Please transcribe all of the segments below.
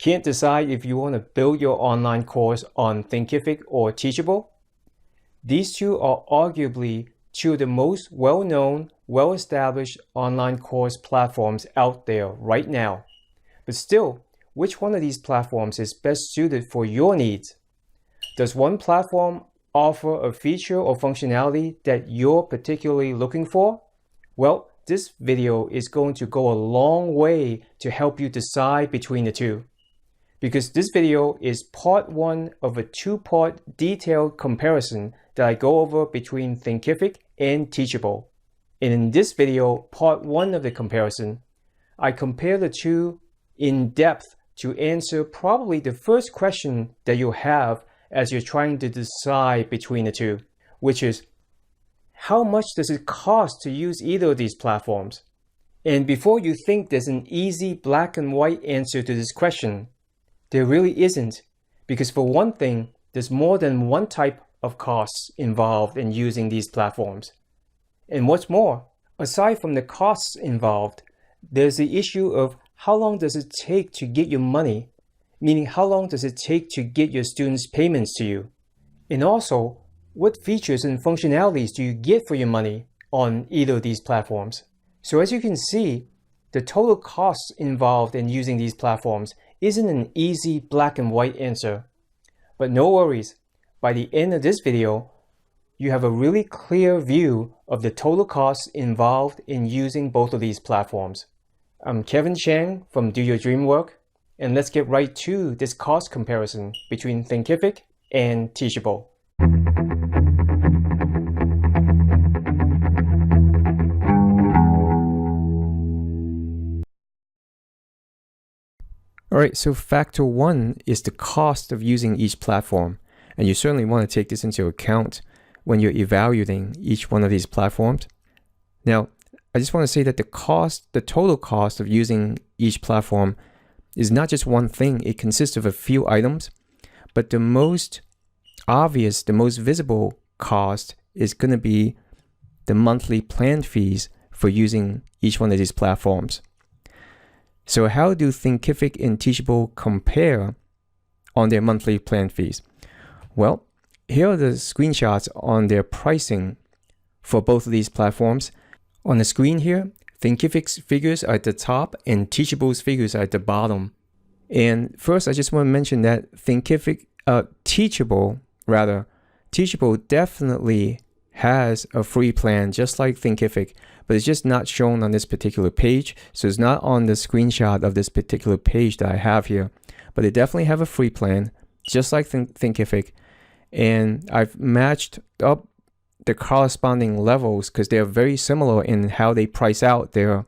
Can't decide if you want to build your online course on Thinkific or Teachable? These two are arguably two of the most well-known, well-established online course platforms out there right now. But still, which one of these platforms is best suited for your needs? Does one platform offer a feature or functionality that you're particularly looking for? Well, this video is going to go a long way to help you decide between the two. Because this video is part one of a two-part detailed comparison that I go over between Thinkific and Teachable. And in this video, part one of the comparison, I compare the two in depth to answer probably the first question that you have as you're trying to decide between the two, which is, how much does it cost to use either of these platforms? And before you think there's an easy black and white answer to this question, there really isn't, because for one thing, there's more than one type of costs involved in using these platforms. And what's more, aside from the costs involved, there's the issue of how long does it take to get your money, meaning how long does it take to get your students' payments to you? And also, what features and functionalities do you get for your money on either of these platforms? So as you can see, the total costs involved in using these platforms isn't an easy black and white answer. But no worries, by the end of this video, you have a really clear view of the total costs involved in using both of these platforms. I'm Kevin Chang from Do Your Dream Work, and let's get right to this cost comparison between Thinkific and Teachable. Alright, so factor one is the cost of using each platform, and you certainly want to take this into account when you're evaluating each one of these platforms. Now, I just want to say that the total cost of using each platform is not just one thing. It consists of a few items, but the most obvious, the most visible cost is going to be the monthly plan fees for using each one of these platforms. So how do Thinkific and Teachable compare on their monthly plan fees? Well, here are the screenshots on their pricing for both of these platforms. On the screen here, Thinkific's figures are at the top and Teachable's figures are at the bottom. And first, I just want to mention that Teachable definitely has a free plan, just like Thinkific, but it's just not shown on this particular page. So it's not on the screenshot of this particular page that I have here, but they definitely have a free plan, just like Thinkific. And I've matched up the corresponding levels because they're very similar in how they price out their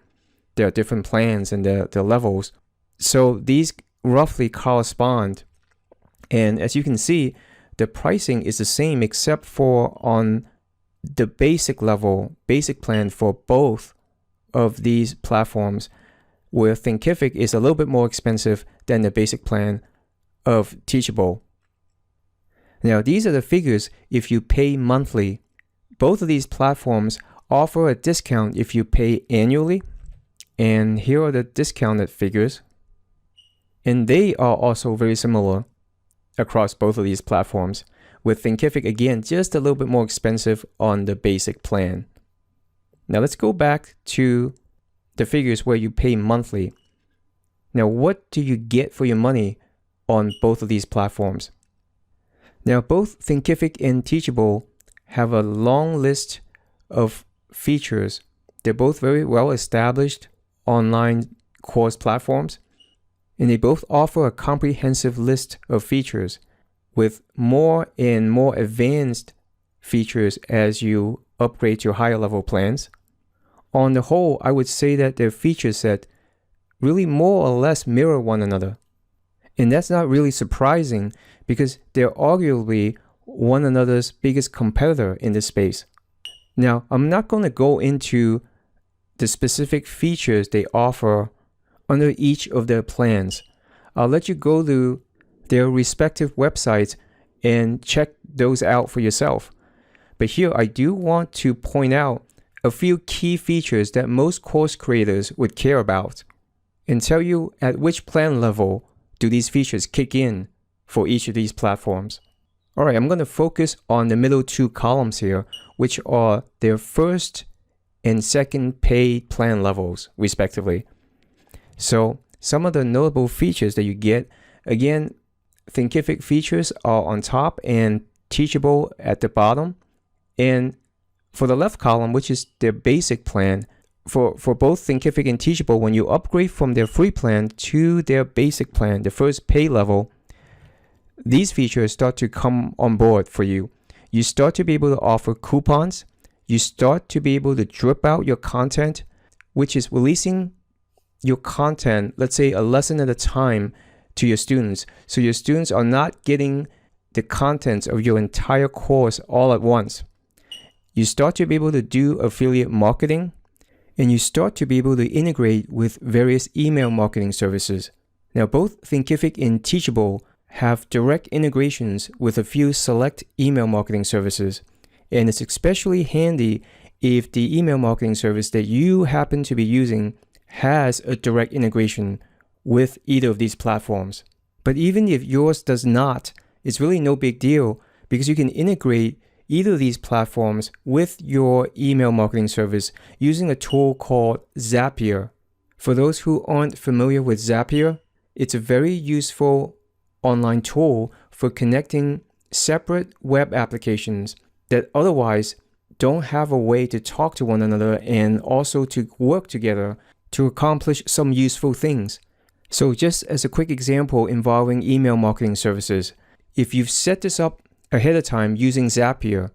different plans and their levels. So these roughly correspond. And as you can see, the pricing is the same except for on the basic level, basic plan for both of these platforms, where Thinkific is a little bit more expensive than the basic plan of Teachable. Now, these are the figures if you pay monthly. Both of these platforms offer a discount if you pay annually, and here are the discounted figures. And they are also very similar across both of these platforms, with Thinkific again just a little bit more expensive on the basic plan. Now let's go back to the figures where you pay monthly. Now what do you get for your money on both of these platforms? Now both Thinkific and Teachable have a long list of features. They're both very well established online course platforms, and they both offer a comprehensive list of features with more and more advanced features as you upgrade to higher level plans. On the whole, I would say that their feature set really more or less mirror one another. And that's not really surprising because they're arguably one another's biggest competitor in this space. Now, I'm not going to go into the specific features they offer under each of their plans. I'll let you go to their respective websites and check those out for yourself. But here I do want to point out a few key features that most course creators would care about and tell you at which plan level do these features kick in for each of these platforms. All right, I'm going to focus on the middle two columns here, which are their first and second paid plan levels, respectively. So some of the notable features that you get, again, Thinkific features are on top and Teachable at the bottom. And for the left column, which is their basic plan, for both Thinkific and Teachable, when you upgrade from their free plan to their basic plan, the first pay level, these features start to come on board for you. You start to be able to offer coupons. You start to be able to drip out your content, which is releasing your content, let's say a lesson at a time, to your students. So your students are not getting the contents of your entire course all at once. You start to be able to do affiliate marketing, and you start to be able to integrate with various email marketing services. Now, both Thinkific and Teachable have direct integrations with a few select email marketing services, and it's especially handy if the email marketing service that you happen to be using has a direct integration with either of these platforms. But even if yours does not, it's really no big deal, because you can integrate either of these platforms with your email marketing service using a tool called Zapier. For those who aren't familiar with Zapier, it's a very useful online tool for connecting separate web applications that otherwise don't have a way to talk to one another and also to work together to accomplish some useful things. So just as a quick example involving email marketing services, if you've set this up ahead of time using Zapier,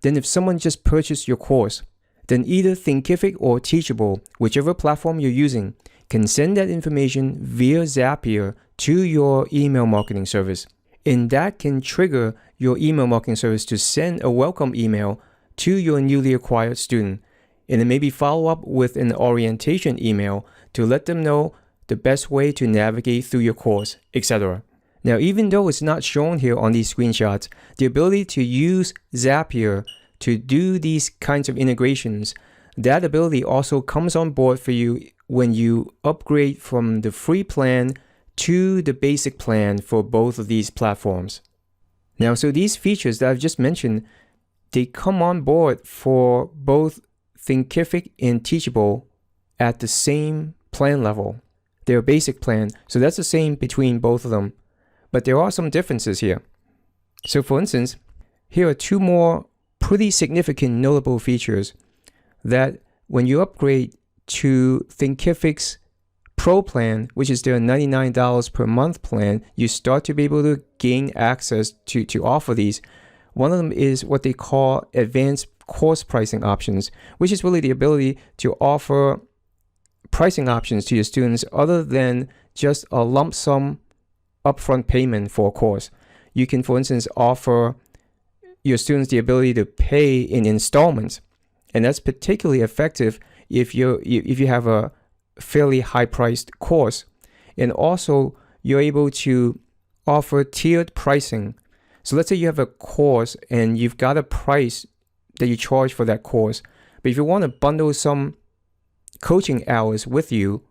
then if someone just purchased your course, then either Thinkific or Teachable, whichever platform you're using, can send that information via Zapier to your email marketing service. And that can trigger your email marketing service to send a welcome email to your newly acquired student. And then maybe follow up with an orientation email to let them know the best way to navigate through your course, etc. Now, even though it's not shown here on these screenshots, the ability to use Zapier to do these kinds of integrations, that ability also comes on board for you when you upgrade from the free plan to the basic plan for both of these platforms. Now, so these features that I've just mentioned, they come on board for both Thinkific and Teachable at the same plan level, their basic plan. So that's the same between both of them. But there are some differences here. So for instance, here are two more pretty significant notable features that when you upgrade to Thinkific's Pro plan, which is their $99 per month plan, you start to be able to gain access to offer these. One of them is what they call advanced course pricing options, which is really the ability to offer pricing options to your students other than just a lump sum upfront payment for a course. You can, for instance, offer your students the ability to pay in installments, and that's particularly effective if you have a fairly high-priced course. And also, you're able to offer tiered pricing. So let's say you have a course and you've got a price that you charge for that course, but if you want to bundle some coaching hours with you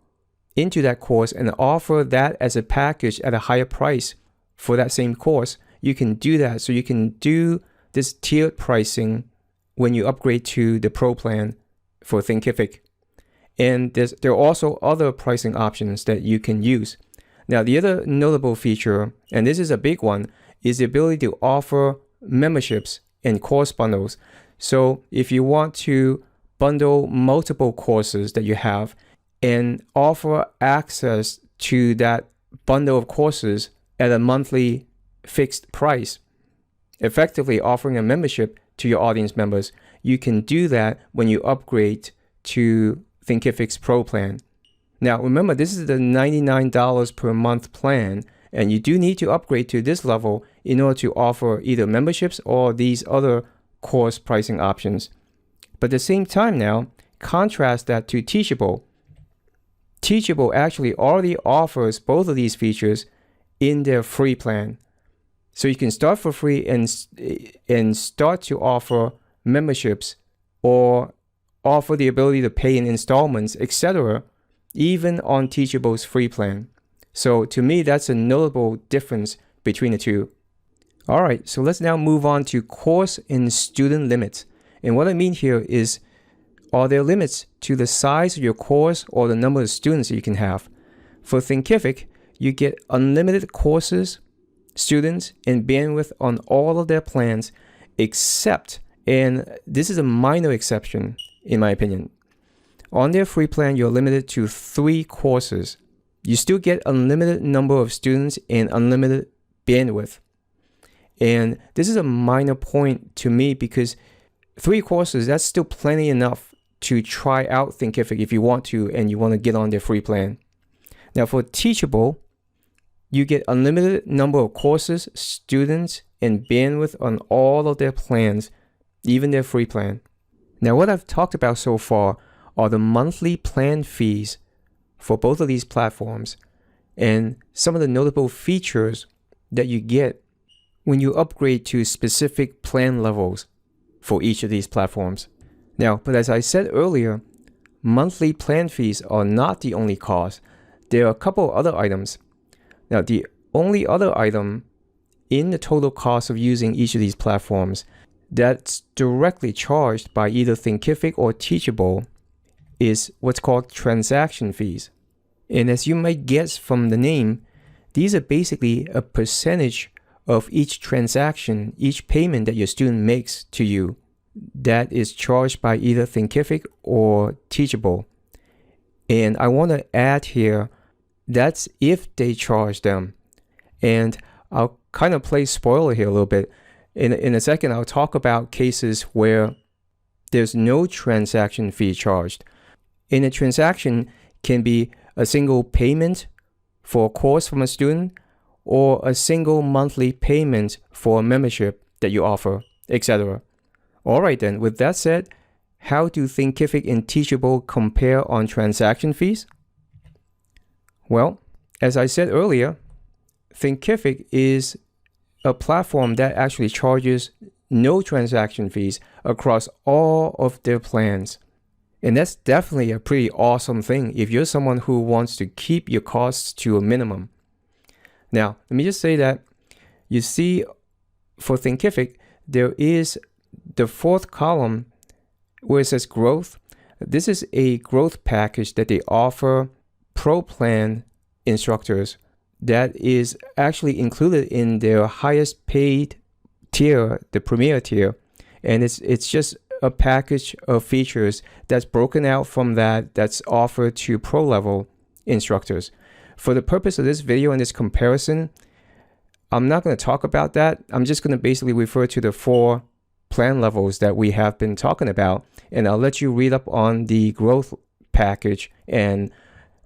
into that course and offer that as a package at a higher price for that same course, you can do that. So you can do this tiered pricing when you upgrade to the Pro plan for Thinkific. And there are also other pricing options that you can use. Now, the other notable feature, and this is a big one, is the ability to offer memberships and course bundles. So if you want to bundle multiple courses that you have and offer access to that bundle of courses at a monthly fixed price, effectively offering a membership to your audience members, you can do that when you upgrade to Thinkific's Pro plan. Now, remember, this is the $99 per month plan, and you do need to upgrade to this level in order to offer either memberships or these other course pricing options. But at the same time now, contrast that to Teachable. Teachable actually already offers both of these features in their free plan. So you can start for free and start to offer memberships or offer the ability to pay in installments, etc., even on Teachable's free plan. So to me, that's a notable difference between the two. All right, so let's now move on to course and student limits. And what I mean here is, are there limits to the size of your course or the number of students that you can have? For Thinkific, you get unlimited courses, students, and bandwidth on all of their plans, except, and this is a minor exception in my opinion, on their free plan, you're limited to 3 courses. You still get unlimited number of students and unlimited bandwidth. And this is a minor point to me because 3 courses, that's still plenty enough to try out Thinkific if you want to and you want to get on their free plan. Now for Teachable, you get unlimited number of courses, students, and bandwidth on all of their plans, even their free plan. Now what I've talked about so far are the monthly plan fees for both of these platforms and some of the notable features that you get when you upgrade to specific plan levels for each of these platforms. Now, but as I said earlier, monthly plan fees are not the only cost. There are a couple other items. Now, the only other item in the total cost of using each of these platforms that's directly charged by either Thinkific or Teachable is what's called transaction fees. And as you might guess from the name, these are basically a percentage of each transaction, each payment that your student makes to you that is charged by either Thinkific or Teachable. And I want to add here, that's if they charge them. And I'll kind of play spoiler here a little bit. In a second, I'll talk about cases where there's no transaction fee charged. And a transaction can be a single payment for a course from a student or a single monthly payment for a membership that you offer, etc. All right then, with that said, how do Thinkific and Teachable compare on transaction fees? Well, as I said earlier, Thinkific is a platform that actually charges no transaction fees across all of their plans. And that's definitely a pretty awesome thing if you're someone who wants to keep your costs to a minimum. Now, let me just say that you see for Thinkific, there is the 4th column where it says growth. This is a growth package that they offer pro plan instructors that is actually included in their highest paid tier, the premier tier. And it's just a package of features that's broken out from that's offered to pro level instructors. For the purpose of this video and this comparison, I'm not going to talk about that. I'm just going to basically refer to the 4 plan levels that we have been talking about, and I'll let you read up on the growth package and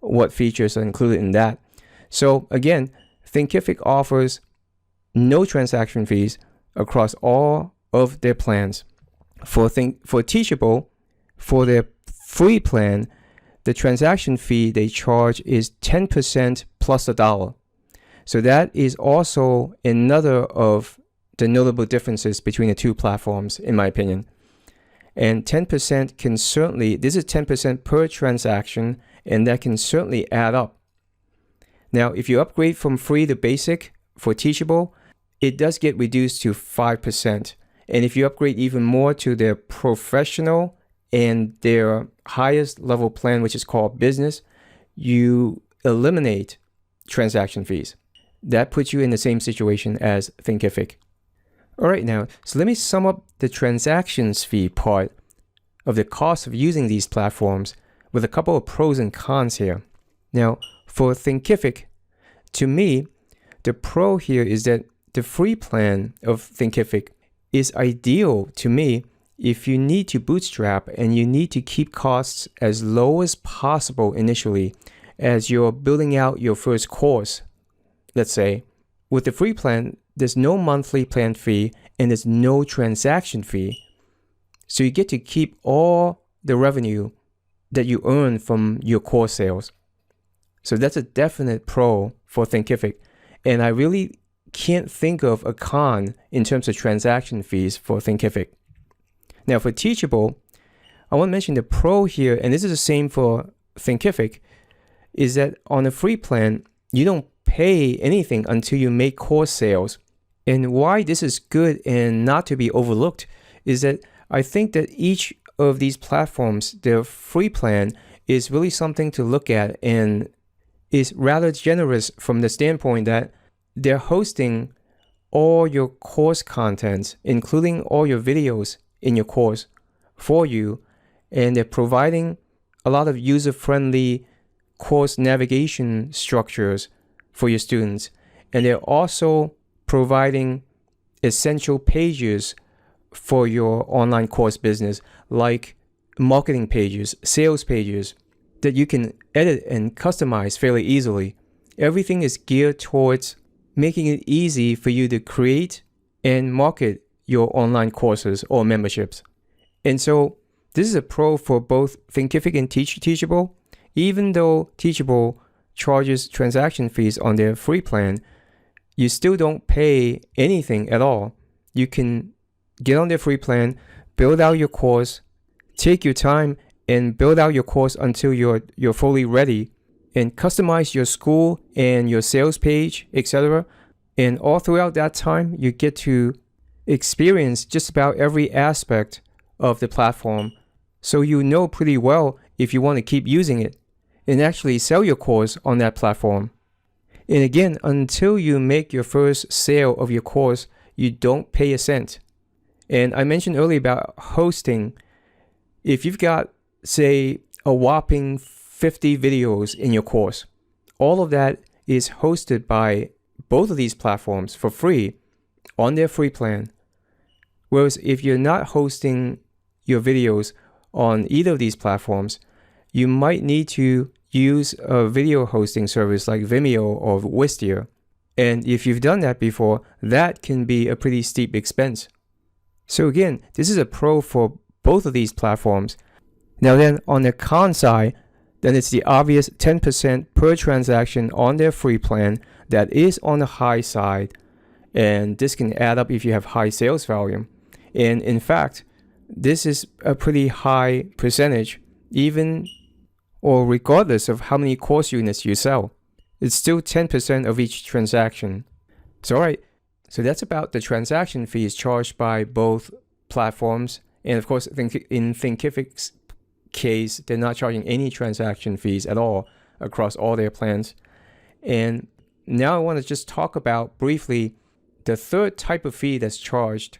what features are included in that. So again, Thinkific offers no transaction fees across all of their plans. For Teachable, for their free plan, the transaction fee they charge is 10% plus $1. So that is also another of the notable differences between the two platforms, in my opinion. And 10% can certainly, this is 10% per transaction, and that can certainly add up. Now, if you upgrade from free to basic for Teachable, it does get reduced to 5%. And if you upgrade even more to their professional and their highest level plan, which is called business, you eliminate transaction fees. That puts you in the same situation as Thinkific. All right, now, so let me sum up the transactions fee part of the cost of using these platforms with a couple of pros and cons here. Now, for Thinkific, to me, the pro here is that the free plan of Thinkific is ideal to me if you need to bootstrap and you need to keep costs as low as possible initially as you're building out your first course. Let's say, with the free plan, there's no monthly plan fee and there's no transaction fee. So you get to keep all the revenue that you earn from your course sales. So that's a definite pro for Thinkific. And I really can't think of a con in terms of transaction fees for Thinkific. Now for Teachable, I want to mention the pro here, and this is the same for Thinkific, is that on a free plan, you don't pay anything until you make course sales. And why this is good and not to be overlooked is that I think that each of these platforms, their free plan is really something to look at and is rather generous from the standpoint that they're hosting all your course contents, including all your videos in your course for you, and they're providing a lot of user-friendly course navigation structures for your students, and they're also providing essential pages for your online course business, like marketing pages, sales pages that you can edit and customize fairly easily. Everything is geared towards making it easy for you to create and market your online courses or memberships. And so this is a pro for both Thinkific and Teachable. Even though Teachable charges transaction fees on their free plan, you still don't pay anything at all. You can get on their free plan, build out your course, take your time and build out your course until you're fully ready, and customize your school and your sales page, etc. And all throughout that time, you get to experience just about every aspect of the platform, so you know pretty well if you want to keep using it and actually sell your course on that platform. And again, until you make your first sale of your course, you don't pay a cent. And I mentioned earlier about hosting. If you've got, say, a whopping 50 videos in your course, all of that is hosted by both of these platforms for free on their free plan. Whereas if you're not hosting your videos on either of these platforms, you might need to use a video hosting service like Vimeo or Wistia. And if you've done that before, that can be a pretty steep expense. So again, this is a pro for both of these platforms. Now then, on the con side, then it's the obvious 10% per transaction on their free plan that is on the high side. And this can add up if you have high sales volume. And in fact, this is a pretty high percentage, even or regardless of how many course units you sell. It's still 10% of each transaction. So all right, so that's about the transaction fees charged by both platforms. And of course, in Thinkific's case, they're not charging any transaction fees at all across all their plans. And now I want to just talk about briefly the third type of fee that's charged.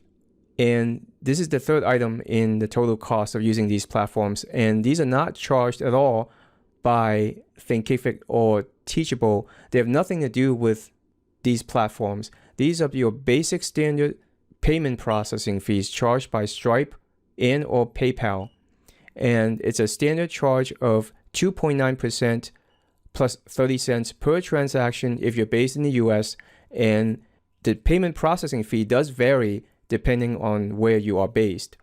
And this is the third item in the total cost of using these platforms. And these are not charged at all by Thinkific or Teachable. They have nothing to do with these platforms. These are your basic standard payment processing fees charged by Stripe and or PayPal. And it's a standard charge of 2.9% plus 30 cents per transaction if you're based in the US. And the payment processing fee does vary depending on where you are based.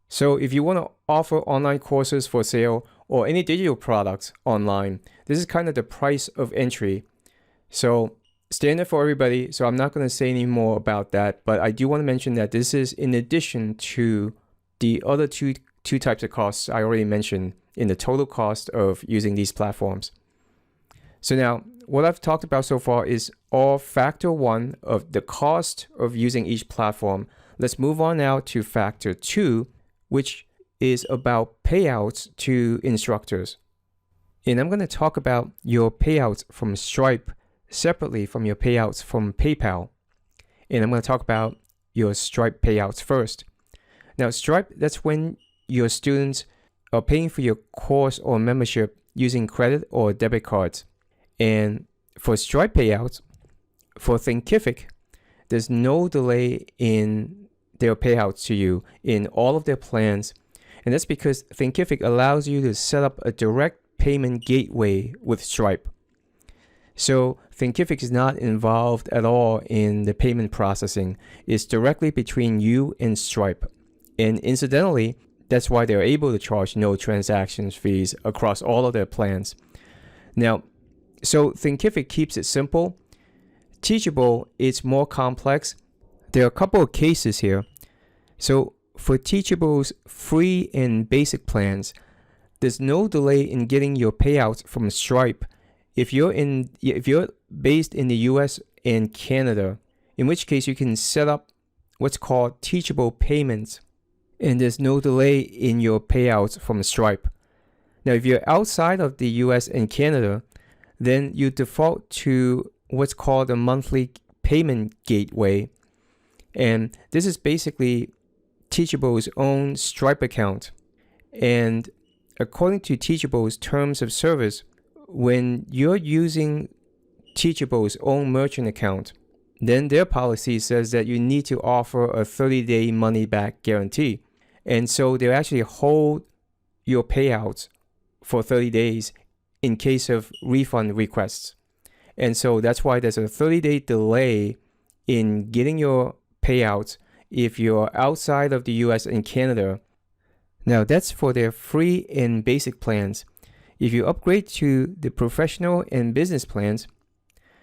So if you want to offer online courses for sale or any digital products online, this is kind of the price of entry. So standard for everybody. So I'm not going to say any more about that, but I do want to mention that this is in addition to the other two types of costs I already mentioned in the total cost of using these platforms. So now what I've talked about so far is all factor one of the cost of using each platform. Let's move on now to factor two, which is about payouts to instructors. And I'm going to talk about your payouts from Stripe separately from your payouts from PayPal. And I'm going to talk about your Stripe payouts first. Now, Stripe, that's when your students are paying for your course or membership using credit or debit cards. And for Stripe payouts, for Thinkific, there's no delay in their payouts to you in all of their plans. And that's because Thinkific allows you to set up a direct payment gateway with Stripe. So Thinkific is not involved at all in the payment processing. It's directly between you and Stripe. And incidentally, that's why they're able to charge no transactions fees across all of their plans. Now, so Thinkific keeps it simple. Teachable, it's more complex. There are a couple of cases here. So for Teachable's free and basic plans, there's no delay in getting your payouts from Stripe If you're based in the US and Canada, in which case you can set up what's called teachable payments, and there's no delay in your payouts from Stripe. Now, if you're outside of the US and Canada, then you default to what's called a monthly payment gateway. And this is basically Teachable's own Stripe account. And according to Teachable's terms of service, when you're using Teachable's own merchant account, then their policy says that you need to offer a 30-day money-back guarantee. And so they actually hold your payouts for 30 days in case of refund requests. And so that's why there's a 30-day delay in getting your payouts if you're outside of the US and Canada. Now, that's for their free and basic plans. If you upgrade to the professional and business plans,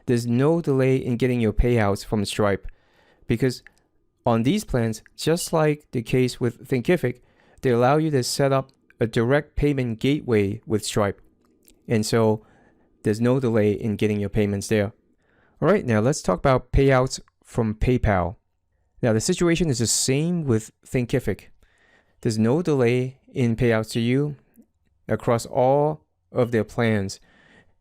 there's no delay in getting your payouts from Stripe, because on these plans, just like the case with Thinkific, they allow you to set up a direct payment gateway with Stripe. And so there's no delay in getting your payments there. All right, now let's talk about payouts from PayPal. Now, the situation is the same with Thinkific. There's no delay in payouts to you across all of their plans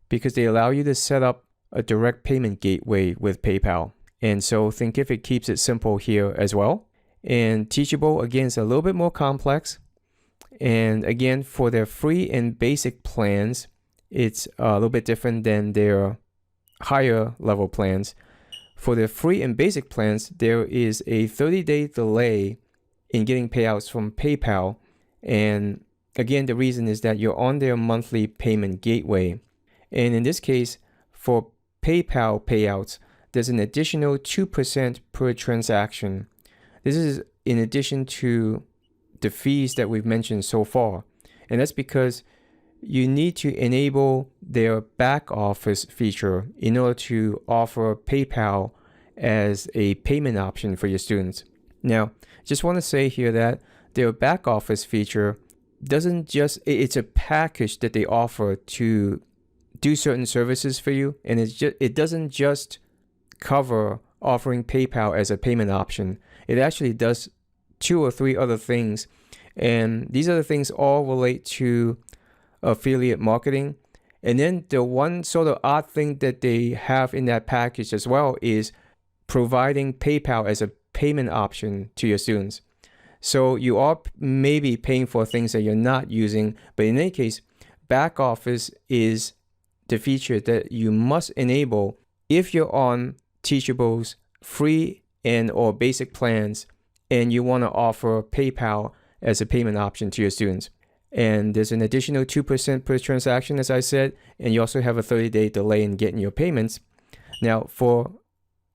because they allow you to set up a direct payment gateway with PayPal. And so Thinkific keeps it simple here as well. And Teachable, again, is a little bit more complex. And again, for their free and basic plans, it's a little bit different than their higher level plans. For their free and basic plans, there is a 30-day delay in getting payouts from PayPal. And again, the reason is that you're on their monthly payment gateway. And in this case, for PayPal payouts, there's an additional 2% per transaction. This is in addition to the fees that we've mentioned so far. And that's because you need to enable their back office feature in order to offer PayPal as a payment option for your students. Now, just want to say here that their back office feature it's a package that they offer to do certain services for you, and it doesn't just cover offering PayPal as a payment option. It actually does 2 or 3 other things, and these other things all relate to affiliate marketing. And then the one sort of odd thing that they have in that package as well is providing PayPal as a payment option to your students. So you are maybe paying for things that you're not using, but in any case, back office is the feature that you must enable if you're on Teachable's free and or basic plans and you want to offer PayPal as a payment option to your students. And there's an additional 2% per transaction, as I said, and you also have a 30-day delay in getting your payments. Now,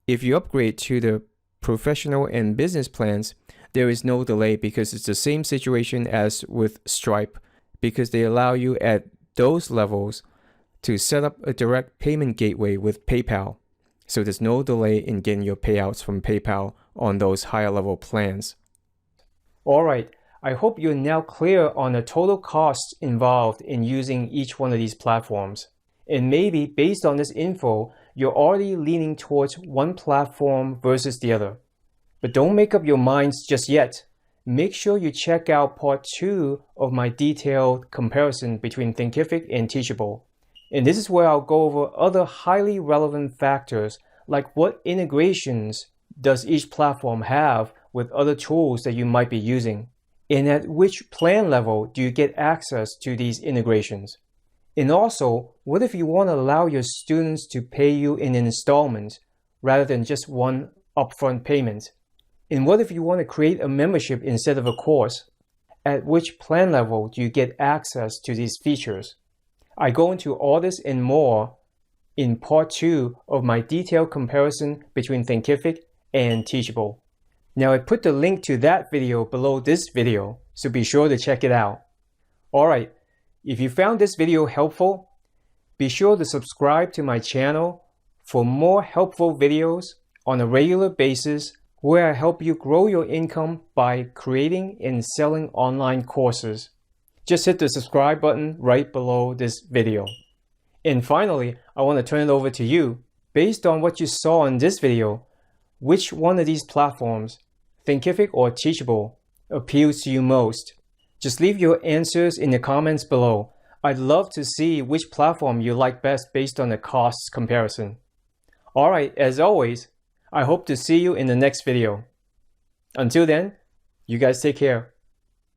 if you upgrade to the professional and business plans, there is no delay because it's the same situation as with Stripe, because they allow you at those levels to set up a direct payment gateway with PayPal. So there's no delay in getting your payouts from PayPal on those higher level plans. All right, I hope you're now clear on the total costs involved in using each one of these platforms. And maybe based on this info, you're already leaning towards one platform versus the other. But don't make up your minds just yet. Make sure you check out part 2 of my detailed comparison between Thinkific and Teachable. And this is where I'll go over other highly relevant factors like what integrations does each platform have with other tools that you might be using, and at which plan level do you get access to these integrations. And also, what if you want to allow your students to pay you in installments rather than just one upfront payment? And what if you want to create a membership instead of a course? At which plan level do you get access to these features? I go into all this and more in part 2 of my detailed comparison between Thinkific and Teachable. Now, I put the link to that video below this video, so be sure to check it out. Alright, if you found this video helpful, be sure to subscribe to my channel for more helpful videos on a regular basis where I help you grow your income by creating and selling online courses. Just hit the subscribe button right below this video. And finally, I want to turn it over to you. Based on what you saw in this video, which one of these platforms, Thinkific or Teachable, appeals to you most? Just leave your answers in the comments below. I'd love to see which platform you like best based on the cost comparison. Alright, as always, I hope to see you in the next video. Until then, you guys take care.